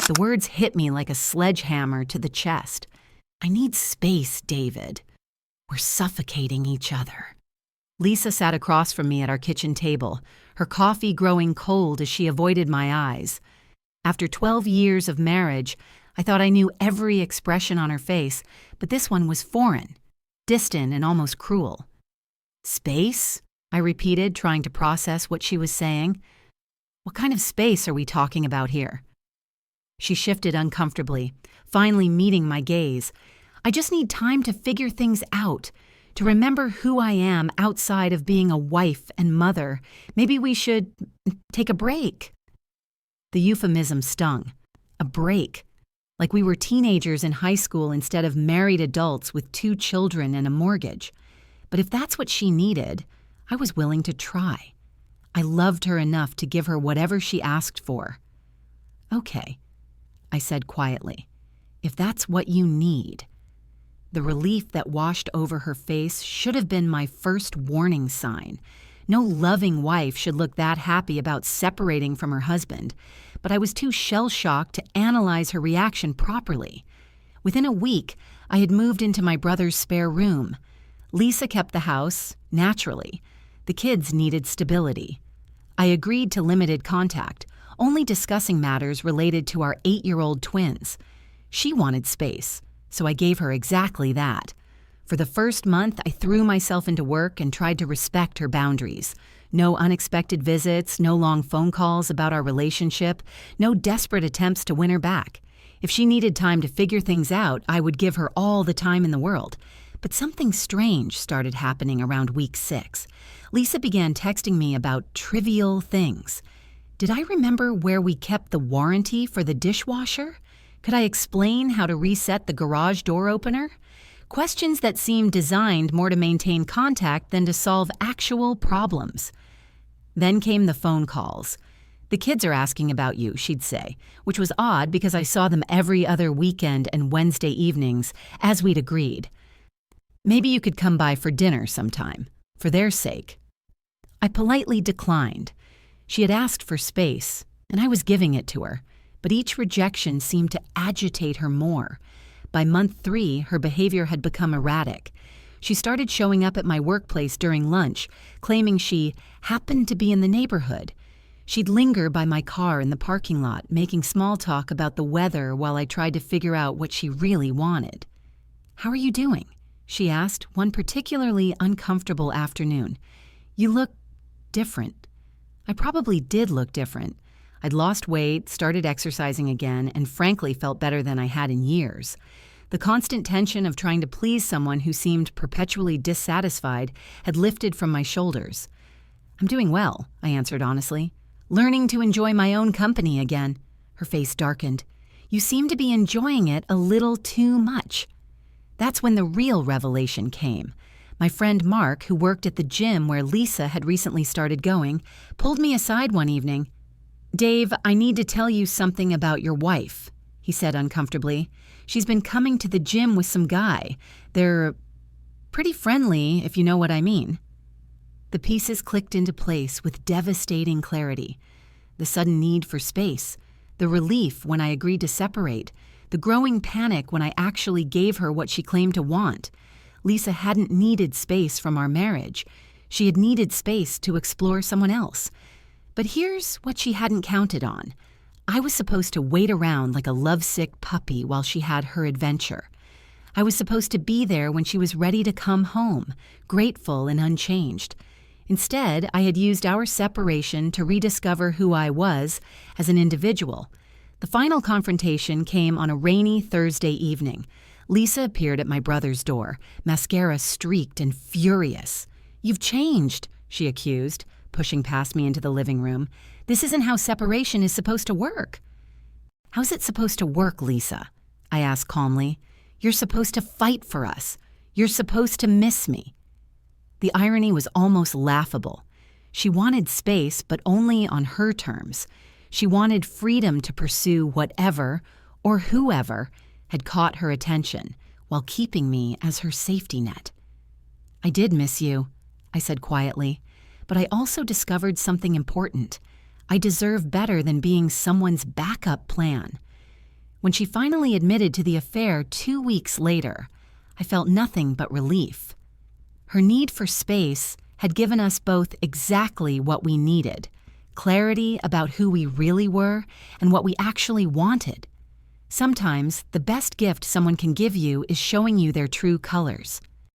The words hit me like a sledgehammer to the chest. I need space, David. We're suffocating each other. Lisa sat across from me at our kitchen table, her coffee growing cold as she avoided my eyes. After 12 years of marriage, I thought I knew every expression on her face, but this one was foreign, distant, and almost cruel. Space? I repeated, trying to process what she was saying. What kind of space are we talking about here? She shifted uncomfortably, finally meeting my gaze. I just need time to figure things out, to remember who I am outside of being a wife and mother. Maybe we should take a break. The euphemism stung. A break. Like we were teenagers in high school instead of married adults with 2 children and a mortgage. But if that's what she needed, I was willing to try. I loved her enough to give her whatever she asked for. Okay, I said quietly, if that's what you need. The relief that washed over her face should have been my first warning sign. No loving wife should look that happy about separating from her husband, but I was too shell-shocked to analyze her reaction properly. Within a week, I had moved into my brother's spare room. Lisa kept the house, naturally. The kids needed stability. I agreed to limited contact, only discussing matters related to our 8-year-old twins. She wanted space, so I gave her exactly that. For the first month, I threw myself into work and tried to respect her boundaries. No unexpected visits, no long phone calls about our relationship, no desperate attempts to win her back. If she needed time to figure things out, I would give her all the time in the world. But something strange started happening around week 6. Lisa began texting me about trivial things. Did I remember where we kept the warranty for the dishwasher? Could I explain how to reset the garage door opener? Questions that seemed designed more to maintain contact than to solve actual problems. Then came the phone calls. The kids are asking about you, she'd say, which was odd because I saw them every other weekend and Wednesday evenings, as we'd agreed. Maybe you could come by for dinner sometime, for their sake. I politely declined. She had asked for space, and I was giving it to her, but each rejection seemed to agitate her more. By month 3, her behavior had become erratic. She started showing up at my workplace during lunch, claiming she happened to be in the neighborhood. She'd linger by my car in the parking lot, making small talk about the weather while I tried to figure out what she really wanted. "How are you doing?" she asked one particularly uncomfortable afternoon. "You look different." I probably did look different. I'd lost weight, started exercising again, and frankly felt better than I had in years. The constant tension of trying to please someone who seemed perpetually dissatisfied had lifted from my shoulders. "I'm doing well," I answered honestly. "Learning to enjoy my own company again." Her face darkened. "You seem to be enjoying it a little too much." That's when the real revelation came. My friend Mark, who worked at the gym where Lisa had recently started going, pulled me aside one evening. "Dave, I need to tell you something about your wife," he said uncomfortably. "She's been coming to the gym with some guy. They're pretty friendly, if you know what I mean." The pieces clicked into place with devastating clarity. The sudden need for space, the relief when I agreed to separate, the growing panic when I actually gave her what she claimed to want. Lisa hadn't needed space from our marriage. She had needed space to explore someone else. But here's what she hadn't counted on. I was supposed to wait around like a lovesick puppy while she had her adventure. I was supposed to be there when she was ready to come home, grateful and unchanged. Instead, I had used our separation to rediscover who I was as an individual. The final confrontation came on a rainy Thursday evening. Lisa appeared at my brother's door, mascara streaked and furious. "You've changed," she accused, pushing past me into the living room. "This isn't how separation is supposed to work." "How's it supposed to work, Lisa?" I asked calmly. "You're supposed to fight for us. You're supposed to miss me." The irony was almost laughable. She wanted space, but only on her terms. She wanted freedom to pursue whatever, or whoever, had caught her attention, while keeping me as her safety net. "I did miss you," I said quietly, "but I also discovered something important. I deserve better than being someone's backup plan." When she finally admitted to the affair 2 weeks later, I felt nothing but relief. Her need for space had given us both exactly what we needed: clarity about who we really were and what we actually wanted. Sometimes, the best gift someone can give you is showing you their true colors.